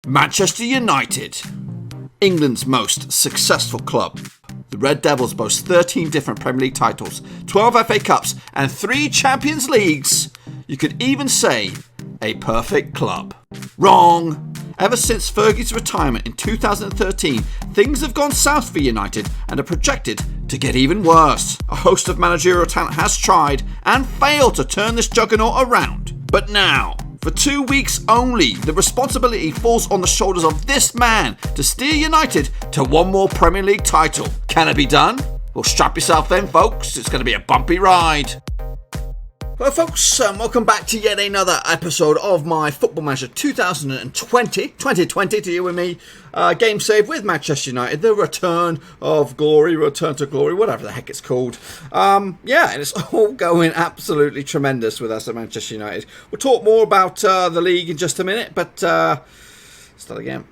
Manchester United, England's most successful club. The Red Devils boast 13 different Premier League titles, 12 FA Cups and 3 Champions Leagues. You could even say a perfect club. Wrong! Ever since Fergie's retirement in 2013, things have gone south for United and are projected to get even worse. A host of managerial talent has tried and failed to turn this juggernaut around. But now, for 2 weeks only, the responsibility falls on the shoulders of this man to steer United to one more Premier League title. Can it be done? Well, strap yourself in, folks. It's going to be a bumpy ride. Well, folks, welcome back to yet another episode of my Football Manager 2020 to you and me, game save with Manchester United, the return of glory, return to glory, whatever the heck it's called. And it's all going absolutely tremendous with us at Manchester United. We'll talk more about the league in just a minute, but start again.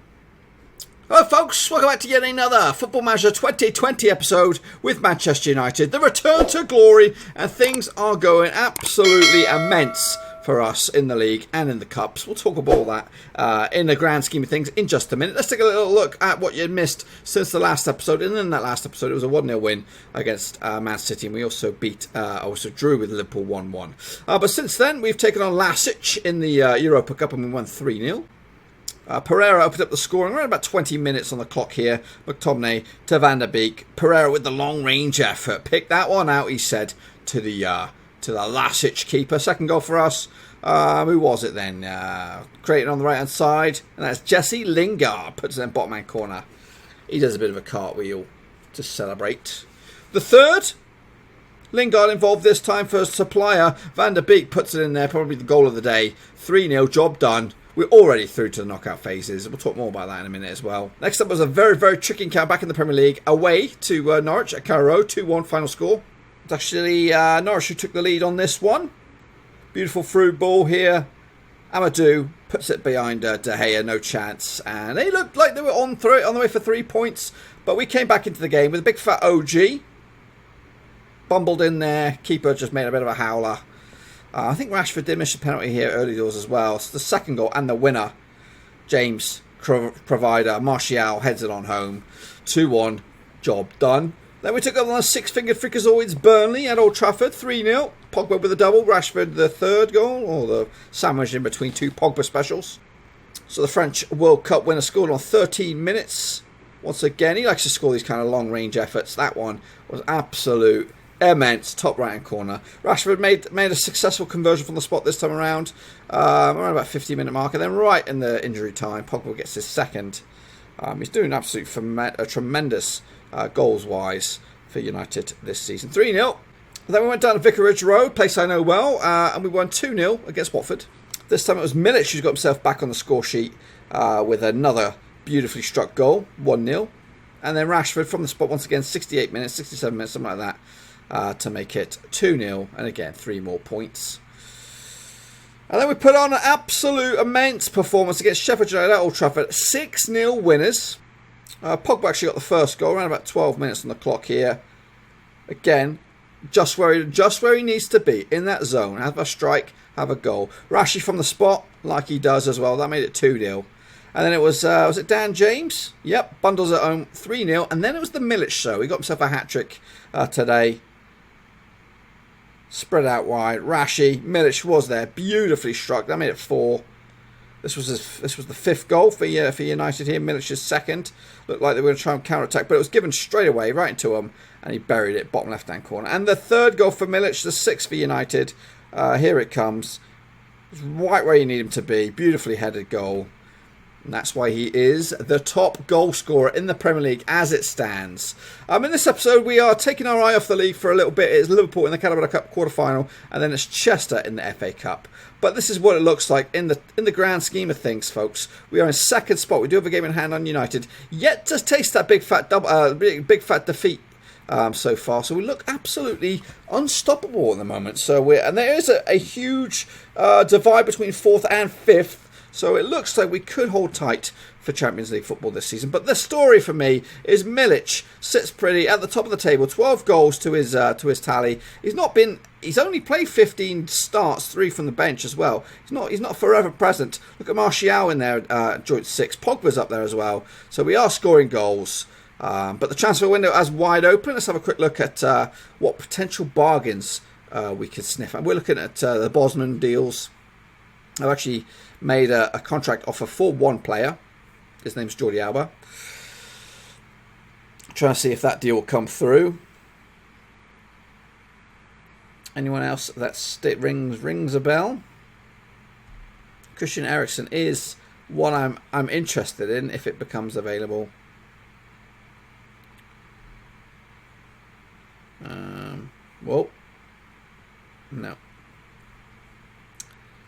Hello folks, welcome back to yet another Football Manager 2020 episode with Manchester United, the return to glory, and things are going absolutely immense for us in the league and in the cups. We'll talk about all that in the grand scheme of things in just a minute. Let's take a little look at what you missed since the last episode. And in that last episode, it was a 1-0 win against Man City, and we also drew with Liverpool 1-1. But since then, we've taken on Lasic in the Europa Cup and we won 3-0. Pereira opened up the scoring around about 20 minutes on the clock here. McTominay to Van der Beek. Pereira with the long range effort. Pick that one out, he said, to the Lasic keeper. Second goal for us. Who was it then? Creating on the right hand side. And that's Jesse Lingard. Puts it in bottom hand corner. He does a bit of a cartwheel to celebrate. The third. Lingard involved this time for supplier. Van der Beek puts it in there. Probably the goal of the day. 3-0. Job done. We're already through to the knockout phases. We'll talk more about that in a minute as well. Next up was a very, very tricky encounter back in the Premier League. Away to Norwich at Carrow Road. 2-1 final score. It's actually Norwich who took the lead on this one. Beautiful through ball here. Amadou puts it behind De Gea. No chance. And they looked like they were on the way for 3 points. But we came back into the game with a big fat OG. Bumbled in there. Keeper just made a bit of a howler. I think Rashford did miss a penalty here early doors as well. It's the second goal and the winner. James, provider, Martial heads it on home. 2-1, job done. Then we took up on the six-fingered freakazoids Burnley at Old Trafford, 3-0. Pogba with a double, Rashford the third goal, or the sandwich in between two Pogba specials. So the French World Cup winner scored on 13 minutes. Once again, he likes to score these kind of long-range efforts. That one was absolute immense, top right hand corner. Rashford made a successful conversion from the spot this time around, around about 50-minute mark, and then right in the injury time, Pogba gets his second. He's doing absolutely tremendous goals wise for United this season. 3-0. Then we went down to Vicarage Road, place I know well, and we won 2-0 against Watford. This time it was Milic who's got himself back on the score sheet with another beautifully struck goal, 1-0. And then Rashford from the spot once again, 68 minutes, 67 minutes, something like that. To make it 2-0, and again 3 more points. And then we put on an absolute immense performance against Sheffield United at Old Trafford, 6-0 winners. Pogba actually got the first goal around about 12 minutes on the clock here. Again, just where he needs to be in that zone. Have a strike, have a goal. Rashi from the spot, like he does as well. That made it 2-0. And then it was it Dan James? Yep, bundles at home, 3-0. And then it was the Milic show. He got himself a hat-trick today. Spread out wide. Rashi, Milic was there, beautifully struck. That made it 4. This was the 5th goal for United here. Milic's second. Looked like they were going to try and counter-attack, but it was given straight away right into him, and he buried it bottom left-hand corner. And the 3rd goal for Milic, the 6th for United. Here it comes. It's right where you need him to be. Beautifully headed goal. And that's why he is the top goal scorer in the Premier League as it stands. In this episode, we are taking our eye off the league for a little bit. It's Liverpool in the Carabao Cup quarter-final, and then it's Chester in the FA Cup. But this is what it looks like in the grand scheme of things, folks. We are in second spot. We do have a game in hand on United. Yet to taste that big fat defeat so far. So we look absolutely unstoppable at the moment. And there is a huge divide between 4th and 5th. So it looks like we could hold tight for Champions League football this season. But the story for me is Milic sits pretty at the top of the table, 12 goals to his tally. He's only played 15 starts, 3 from the bench as well. He's not forever present. Look at Martial in there, joint 6. Pogba's up there as well. So we are scoring goals. But the transfer window is wide open. Let's have a quick look at what potential bargains we could sniff. And we're looking at the Bosman deals. I've actually made a contract offer for one player. His name's Jordi Alba. Trying to see if that deal will come through. Anyone else that rings a bell? Christian Eriksen is one I'm interested in if it becomes available. Well, no.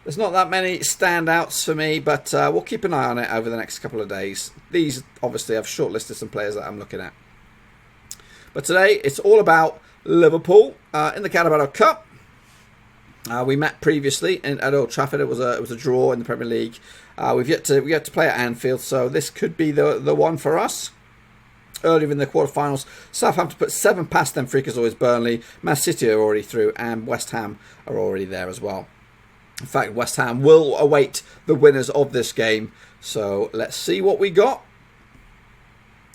There's not that many standouts for me, but we'll keep an eye on it over the next couple of days. These, obviously, I've shortlisted some players that I'm looking at. But today, it's all about Liverpool in the Carabao Cup. We met previously at Old Trafford. It was a draw in the Premier League. We yet to play at Anfield, so this could be the one for us. Earlier in the quarterfinals, Southampton put 7 past them. Freakers always Burnley. Man City are already through, and West Ham are already there as well. In fact, West Ham will await the winners of this game. So let's see what we got.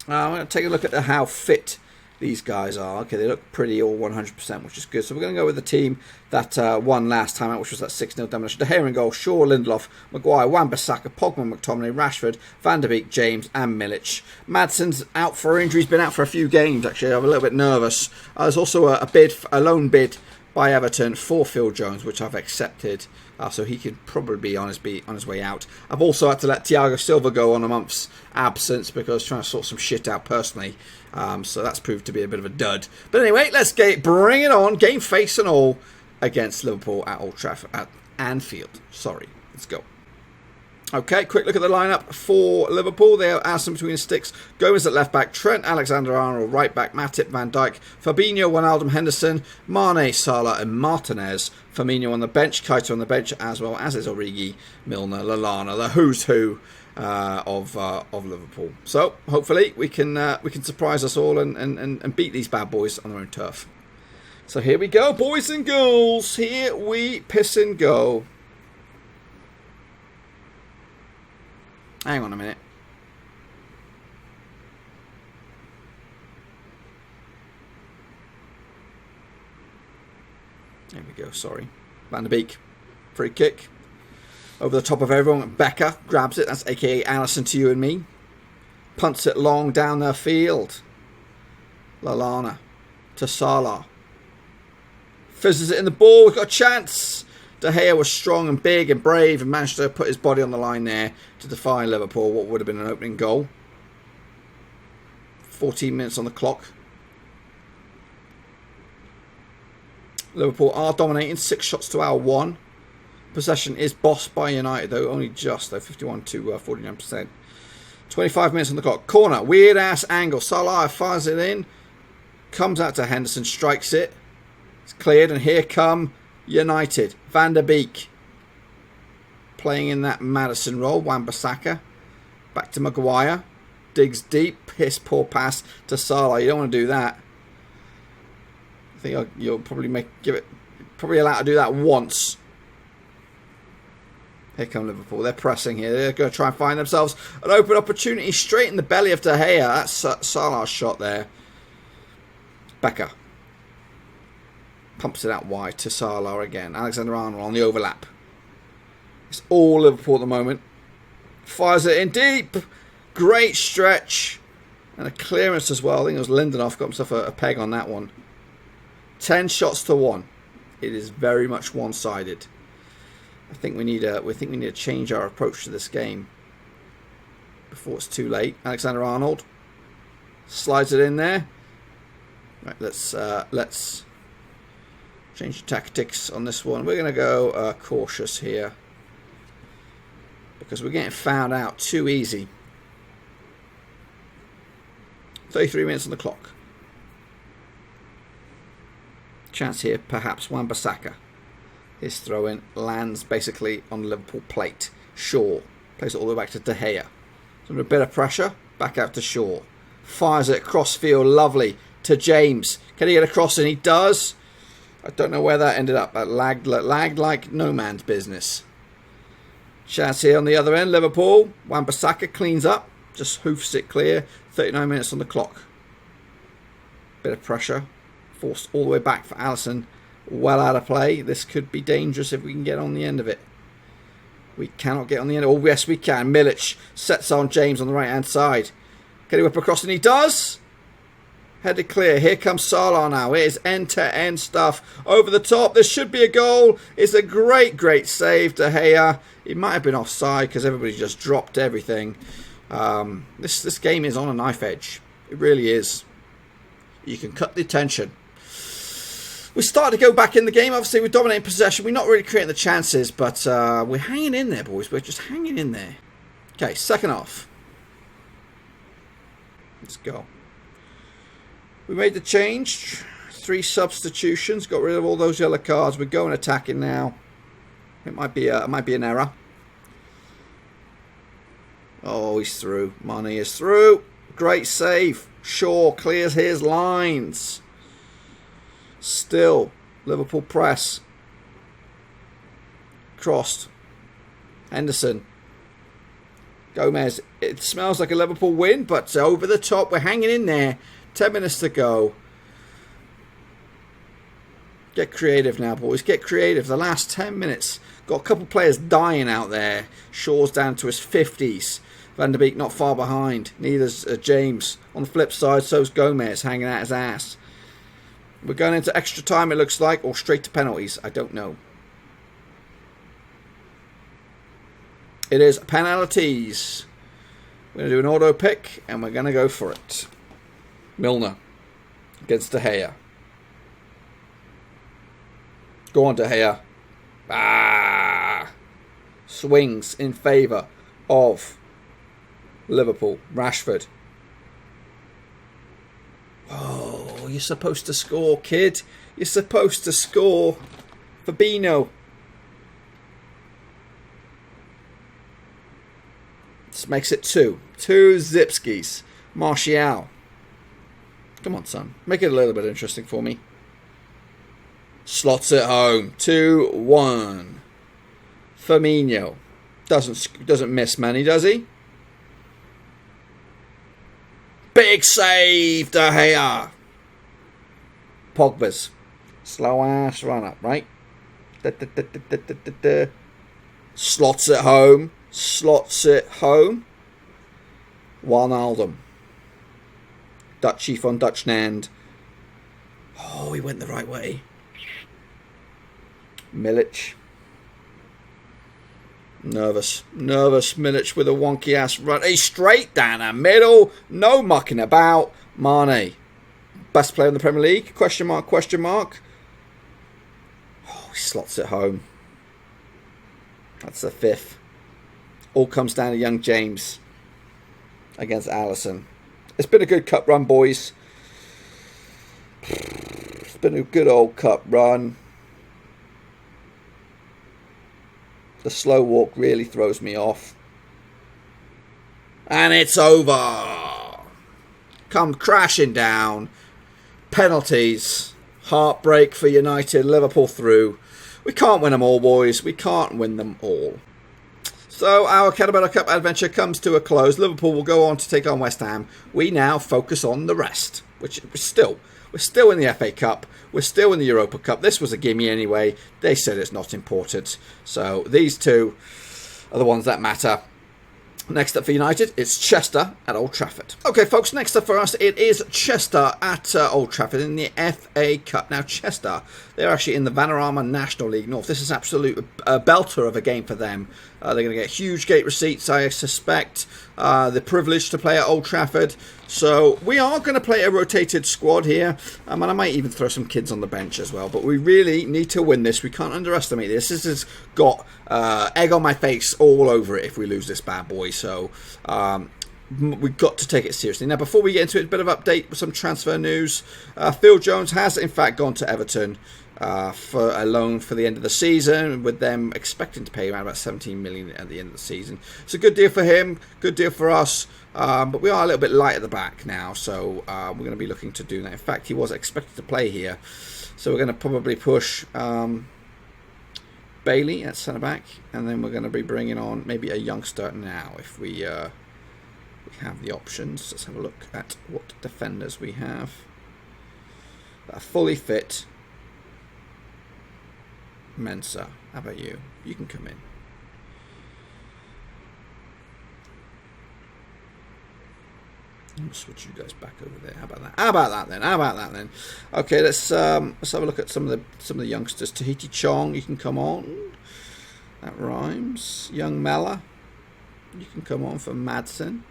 I'm going to take a look at how fit these guys are. Okay, they look pretty all 100%, which is good. So we're going to go with the team that won last time out, which was that 6-0 domination. De Gea in goal, Shaw, Lindelof, Maguire, Wan-Bissaka, Pogba, McTominay, Rashford, Van der Beek, James and Milic. Madson's out for injury. He's been out for a few games, actually. I'm a little bit nervous. There's also a loan bid by Everton for Phil Jones, which I've accepted. So he could probably be on his way out. I've also had to let Thiago Silva go on a month's absence because I was trying to sort some shit out personally. So that's proved to be a bit of a dud. But anyway, let's bring it on. Game face and all against Liverpool at Old Trafford, at Anfield. Sorry, let's go. Okay, quick look at the lineup for Liverpool. They are Alisson between the sticks. Gomez at left back. Trent Alexander-Arnold right back. Matip, Van Dijk, Fabinho, Wijnaldum, Henderson, Mane, Salah and Martinez. Firmino on the bench. Keita on the bench, as well as is Origi, Milner, Lallana, the who's who of Liverpool. So hopefully we can surprise us all and beat these bad boys on their own turf. So here we go, boys and girls. Here we piss and go. Hang on a minute. There we go, sorry. Van der Beek. Free kick. Over the top of everyone. Becker grabs it. That's aka Alisson to you and me. Punts it long down their field. Lallana to Salah. Fizzes it in the ball. We've got a chance. De Gea was strong and big and brave and managed to put his body on the line there to defy Liverpool, what would have been an opening goal. 14 minutes on the clock. Liverpool are dominating, 6 shots to our 1. Possession is bossed by United, though, only just, though, 51 to 49%. 25 minutes on the clock. Corner, weird ass angle. Salah fires it in, comes out to Henderson, strikes it. It's cleared, and here come United. Van der Beek playing in that Maddison role. Wan-Bissaka back to Maguire, digs deep, piss poor pass to Salah. You don't want to do that. I think you'll probably probably allowed to do that once. Here come Liverpool. They're pressing here. They're going to try and find themselves an open opportunity straight in the belly of De Gea. That's Salah's shot there. Becker pumps it out wide to Salah again. Alexander-Arnold on the overlap. It's all Liverpool at the moment. Fires it in deep. Great stretch. And a clearance as well. I think it was Lindelof got himself a peg on that one. 10 shots to 1. It is very much one-sided. I think we need to change our approach to this game before it's too late. Alexander-Arnold slides it in there. Right, let's change the tactics on this one. We're going to go cautious here because we're getting found out too easy. 33 minutes on the clock. Chance here, perhaps Wan-Bissaka. His throw-in lands basically on the Liverpool plate. Shaw Plays it all the way back to De Gea. So a bit of pressure. Back out to Shaw. Fires it across field. Lovely. To James. Can he get across? And he does. I don't know where that ended up. That lagged like no man's business. Chance here on the other end. Liverpool. Wan-Bissaka cleans up. Just hoofs it clear. 39 minutes on the clock. Bit of pressure. Forced all the way back for Alisson. Well out of play. This could be dangerous if we can get on the end of it. We cannot get on the end. Oh, yes, we can. Milic sets on James on the right-hand side. Can he whip across? And he does. Headed clear. Here comes Salah now. It is end-to-end stuff. Over the top. This should be a goal. It's a great, great save. De Gea. He might have been offside because everybody just dropped everything. This game is on a knife edge. It really is. You can cut the tension. We started to go back in the game. Obviously, we're dominating possession. We're not really creating the chances, but we're hanging in there, boys. We're just hanging in there. Okay, second half. Let's go. We made the change. 3 substitutions. Got rid of all those yellow cards. We're going attacking now. It might be an error. Oh, he's through. Mane is through. Great save. Shaw clears his lines. Still, Liverpool press. Crossed. Henderson. Gomez. It smells like a Liverpool win, but over the top. We're hanging in there. 10 minutes to go. Get creative now, boys. Get creative. The last 10 minutes. Got a couple players dying out there. Shaw's down to his 50s. Van der Beek not far behind. Neither's James. On the flip side, so's Gomez hanging out his ass. We're going into extra time, it looks like, or straight to penalties. I don't know. It is penalties. We're going to do an auto pick, and we're going to go for it. Milner against De Gea. Go on, De Gea. Swings in favour of Liverpool. Rashford. Oh, you're supposed to score, kid. You're supposed to score. Fabinho. This makes it 2. 2 Zipskis. Martial. Come on, son. Make it a little bit interesting for me. Slots it home. 2-1. Firmino. Doesn't miss many, does he? Big save, De Gea. Pogba's slow ass run up, right? Slots it home. Slots it home. Wijnaldum. Dutchie von Dutchland. Oh, he went the right way. Milic. Nervous Milic with a wonky ass run. He's straight down the middle. No mucking about. Mane. Best player in the Premier League? Question mark, question mark. Oh, he slots it home. That's the 5th. All comes down to young James against Alisson. It's been a good cup run, boys. It's been a good old cup run. The slow walk really throws me off. And it's over. Come crashing down. Penalties. Heartbreak for United. Liverpool through. We can't win them all, boys. We can't win them all. So our Caterpillar Cup adventure comes to a close. Liverpool will go on to take on West Ham. We now focus on the rest, which we're still in the FA Cup. We're still in the Europa Cup. This was a gimme anyway. They said it's not important. So these two are the ones that matter. Next up for United, it's Chester at Old Trafford. Okay, folks, next up for us, it is Chester at Old Trafford in the FA Cup. Now, Chester, they're actually in the Vanarama National League North. This is absolute belter of a game for them. They're going to get huge gate receipts, I suspect. The privilege to play at Old Trafford. So we are going to play a rotated squad here. And I might even throw some kids on the bench as well. But we really need to win this. We can't underestimate this. This has got egg on my face all over it if we lose this bad boy. So we've got to take it seriously. Now, before we get into it, a bit of update with some transfer news. Phil Jones has, in fact, gone to Everton. for a loan for the end of the season, with them expecting to pay around about 17 million at the end of the season. It's a good deal for him, good deal for us, but we are a little bit light at the back now, so we're going to be looking to do that. In fact, he was expected to play here, so we're going to probably push Bailey at centre back, and then we're going to be bringing on maybe a youngster now if we have the options. Let's have a look at what defenders we have that are fully fit. Mensah, how about you? You can come in. I'll switch you guys back over there. How about that? How about that then? Okay, let's have a look at some of the youngsters. Tahiti Chong, you can come on. That rhymes. Young Mella, you can come on for Madsen.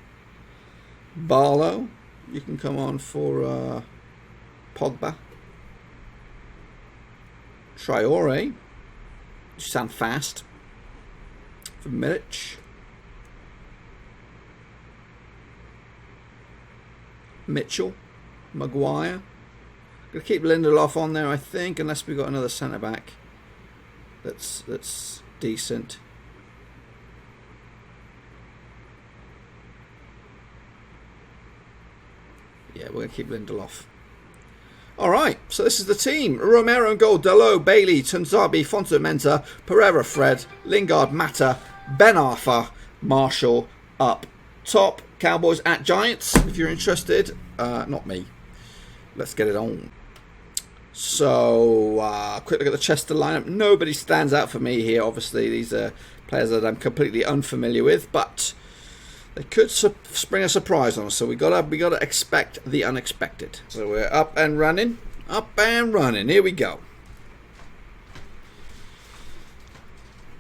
Barlow, you can come on for Pogba. Traore, you sound fast. For Milic. Mitchell, Maguire. Gonna keep Lindelof on there, I think, unless we've got another centre back that's decent. Yeah, we're gonna keep Lindelof. All right, so this is the team: Romero in goal, Dalot, Bailey, Tunzabi, Fonso Mensah, Pereira, Fred, Lingard, Mata, Ben Arfa, Marshall up top. Cowboys at Giants, if you're interested. Not me. Let's get it on. So, quick look at the Chester lineup. Nobody stands out for me here. Obviously, these are players that I'm completely unfamiliar with, but they could spring a surprise on us. So we gotta expect the unexpected. So we're up and running. Here we go.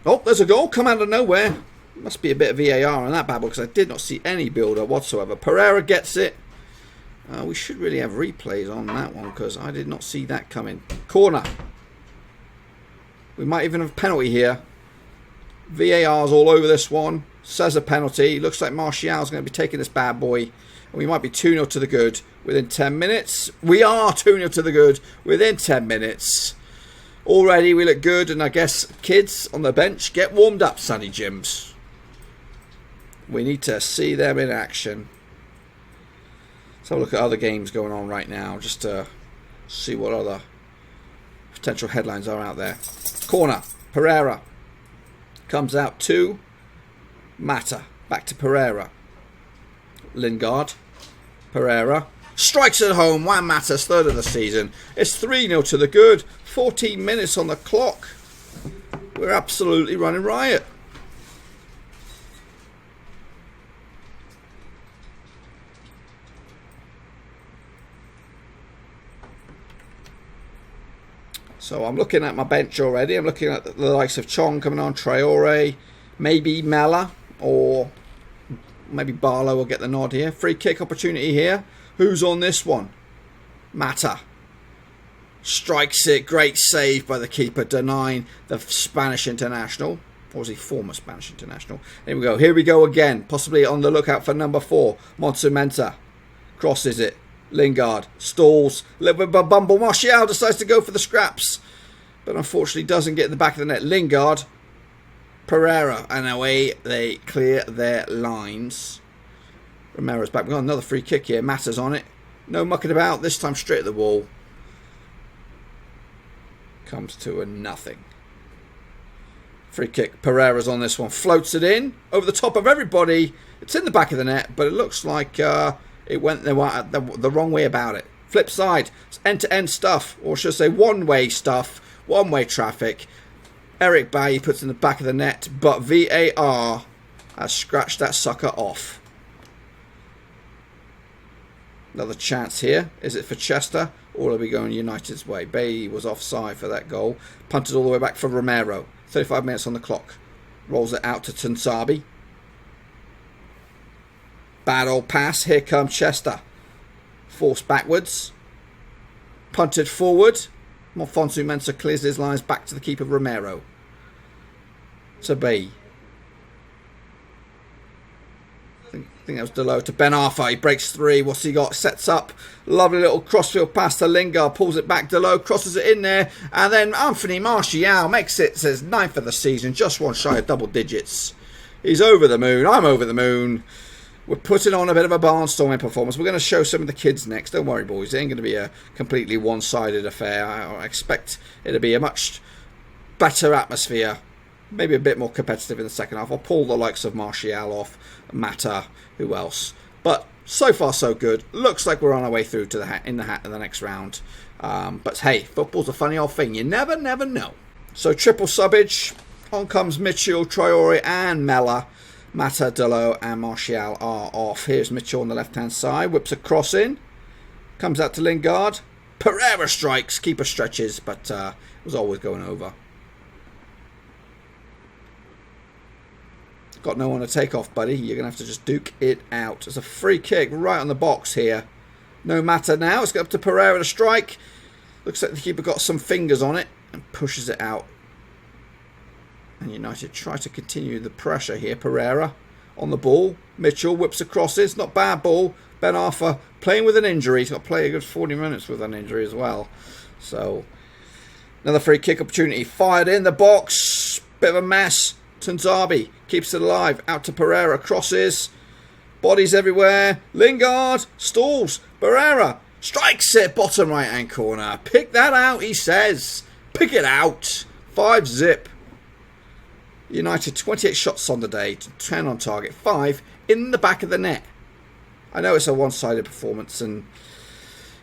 Oh, there's a goal come out of nowhere. Must be a bit of VAR on that bad boy, because I did not see any build-up whatsoever. Pereira gets it. We should really have replays on that one, because I did not see that coming. Corner. We might even have a penalty here. VAR's all over this one. Says a penalty. Looks like Martial's going to be taking this bad boy. And we might be 2-0 to the good within 10 minutes. We are 2-0 to the good within 10 minutes. Already we look good, and I guess kids on the bench, get warmed up, Sonny Jims. We need to see them in action. Let's have a look at other games going on right now, just to see what other potential headlines are out there. Corner. Pereira. Comes out to Mata. Back to Pereira. Lingard. Pereira. Strikes at home. Juan Mata's third of the season. It's 3-0 to the good. 14 minutes on the clock. We're absolutely running riot. So I'm looking at my bench already. I'm looking at the likes of Chong coming on, Traore, maybe Mella, or maybe Barlow will get the nod here. Free kick opportunity here. Who's on this one? Mata. Strikes it. Great save by the keeper, denying the Spanish international. Or was he former Spanish international? Here we go. Here we go again. Possibly on the lookout for number 4. Mensah. Crosses it. Lingard stalls, a little bit of a bumble. Martial decides to go for the scraps, but unfortunately doesn't get in the back of the net. Lingard, Pereira, and away they clear their lines. Romero's back. We've got another free kick here. Mata's on it. No mucking about. This time straight at the wall. Comes to a nothing. Free kick. Pereira's on this one. Floats it in over the top of everybody. It's in the back of the net, but it looks like it went the wrong way about it. Flip side. It's end-to-end stuff, or should I say one-way stuff. One-way traffic. Eric Bailly puts in the back of the net, but VAR has scratched that sucker off. Another chance here. Is it for Chester, or are we going United's way? Bailly was offside for that goal. Punted all the way back for Romero. 35 minutes on the clock. Rolls it out to Tunsabi. Bad old pass. Here comes Chester. Forced backwards. Punted forward. Fonso Mensah clears his lines back to the keeper Romero. To B. I think that was Delo to Ben Arthur. He breaks 3. What's he got? Sets up. Lovely little crossfield pass to Lingard. Pulls it back. Delo crosses it in there. And then Anthony Martial makes it. Says 9th of the season. Just one shy of double digits. He's over the moon. I'm over the moon. We're putting on a bit of a barnstorming performance. We're going to show some of the kids next. Don't worry, boys. It ain't going to be a completely one-sided affair. I expect it to be a much better atmosphere. Maybe a bit more competitive in the second half. I'll pull the likes of Martial off. Mata. Who else? But so far, so good. Looks like we're on our way through to the in the next round. But hey, football's a funny old thing. You never know. So triple subbage. On comes Mitchell, Traore and Mella. Mata, Delo and Martial are off. Here's Mitchell on the left-hand side. Whips a cross in. Comes out to Lingard. Pereira strikes. Keeper stretches, but it was always going over. Got no one to take off, buddy. You're going to have to just duke it out. It's a free kick right on the box here. No matter now. It's got up to Pereira to strike. Looks like the keeper got some fingers on it and pushes it out. And United try to continue the pressure here. Pereira on the ball. Mitchell whips across it. It's not bad ball. Ben Arthur playing with an injury. He's got to play a good 40 minutes with an injury as well. So, another free kick opportunity. Fired in the box. Bit of a mess. Tanzabi keeps it alive. Out to Pereira. Crosses. Bodies everywhere. Lingard. Stalls. Pereira strikes it. Bottom right hand corner. Pick that out, he says. Pick it out. 5-zip. United 28 shots on the day, 10 on target, 5 in the back of the net. I know it's a one-sided performance, and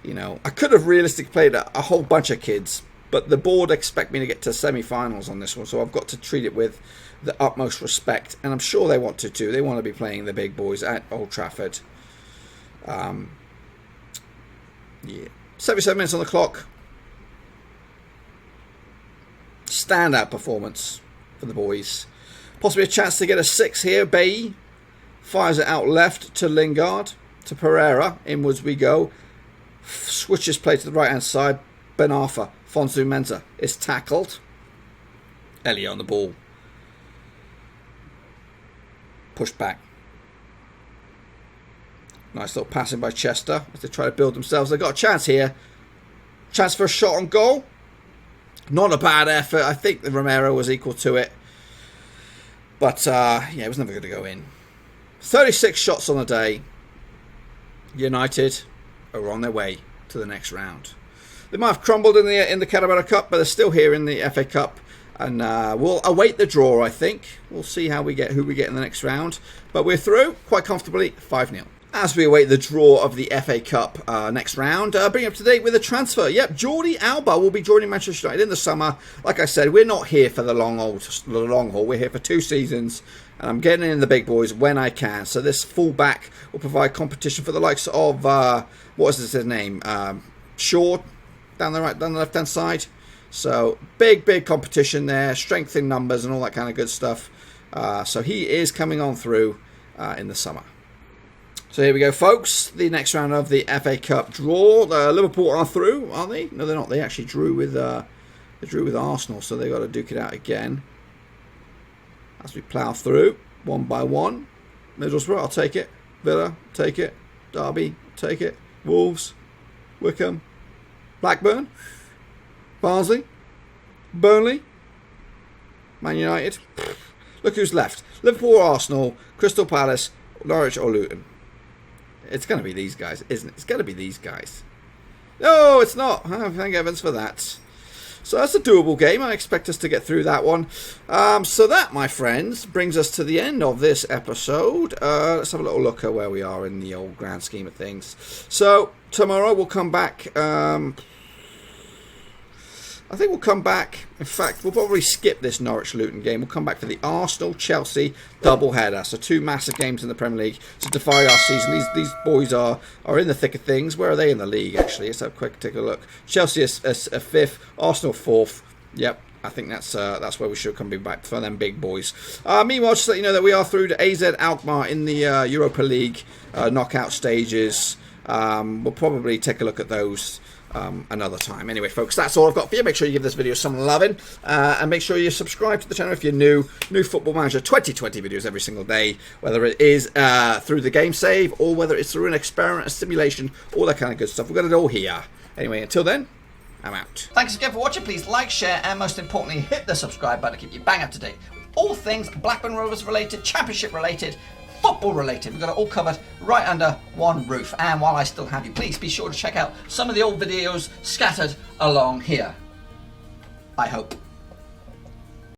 you know I could have realistically played a whole bunch of kids, but the board expect me to get to semi-finals on this one, so I've got to treat it with the utmost respect, and I'm sure they want to too. They want to be playing the big boys at Old Trafford. Yeah, 77 minutes on the clock. Standout performance for the boys. Possibly a chance to get a 6 here. Bailly fires it out left to Lingard. To Pereira. Inwards we go. Switches play to the right hand side. Ben Arthur. Fonsu Mensah is tackled. Elliot on the ball. Pushed back. Nice little passing by Chester as they try to build themselves. They've got a chance here. Chance for a shot on goal. Not a bad effort. I think the Romero was equal to it. But, yeah, it was never going to go in. 36 shots on the day. United are on their way to the next round. They might have crumbled in the Carabao Cup, but they're still here in the FA Cup. And we'll await the draw, I think. We'll see who we get in the next round. But we're through quite comfortably, 5-0. As we await the draw of the FA Cup next round, bring up to date with a transfer. Yep, Jordi Alba will be joining Manchester United in the summer. Like I said, we're not here for the long haul. We're here for 2 seasons, and I'm getting in the big boys when I can. So this fullback will provide competition for the likes of what is his name? Shaw down the left-hand side. So big competition there, strength in numbers and all that kind of good stuff. So he is coming on through in the summer. So here we go, folks. The next round of the FA Cup draw. Liverpool are through, aren't they? No, they're not. They actually drew with Arsenal, so they've got to duke it out again. As we plough through, one by one. Middlesbrough, I'll take it. Villa, take it. Derby, take it. Wolves, Wickham, Blackburn, Barnsley, Burnley, Man United. Look who's left. Liverpool or Arsenal, Crystal Palace, Norwich or Luton. It's going to be these guys, isn't it? It's going to be these guys. No, it's not. Oh, thank heavens for that. So that's a doable game. I expect us to get through that one. So that, my friends, brings us to the end of this episode. Let's have a little look at where we are in the old grand scheme of things. So tomorrow we'll come back. I think we'll come back. In fact, we'll probably skip this Norwich-Luton game. We'll come back for the Arsenal-Chelsea double-header. So 2 massive games in the Premier League to divide our season. These boys are in the thick of things. Where are they in the league, actually? Let's have a quick take a look. Chelsea is 5th. Arsenal 4th. Yep, I think that's where we should come back for them big boys. Meanwhile, just to let you know that we are through to AZ Alkmaar in the Europa League knockout stages. We'll probably take a look at those another time. Anyway, folks, that's all I've got for you. Make sure you give this video some loving, and make sure you subscribe to the channel if you're new. New Football Manager 2020 videos every single day, whether it is through the game save or whether it's through an experiment, a simulation, all that kind of good stuff. We've got it all here. Anyway, until then, I'm out. Thanks again for watching. Please like, share, and most importantly, hit the subscribe button to keep you bang up to date with all things Blackburn Rovers related, Championship related, football related. We've got it all covered right under one roof. And while I still have you, please be sure to check out some of the old videos scattered along here. I hope.